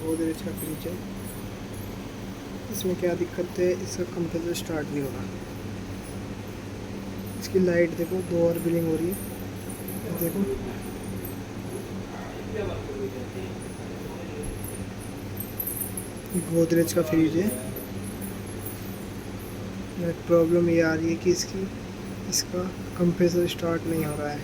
गोदरेज का फ्रिज है। इसमें क्या दिक्कत है, इसका कंप्रेसर स्टार्ट नहीं हो रहा। इसकी लाइट देखो, 2 और ब्लिंक हो रही है, देखो। गोदरेज का फ्रिज है। प्रॉब्लम ये आ रही है कि इसका कंप्रेसर स्टार्ट नहीं हो रहा है।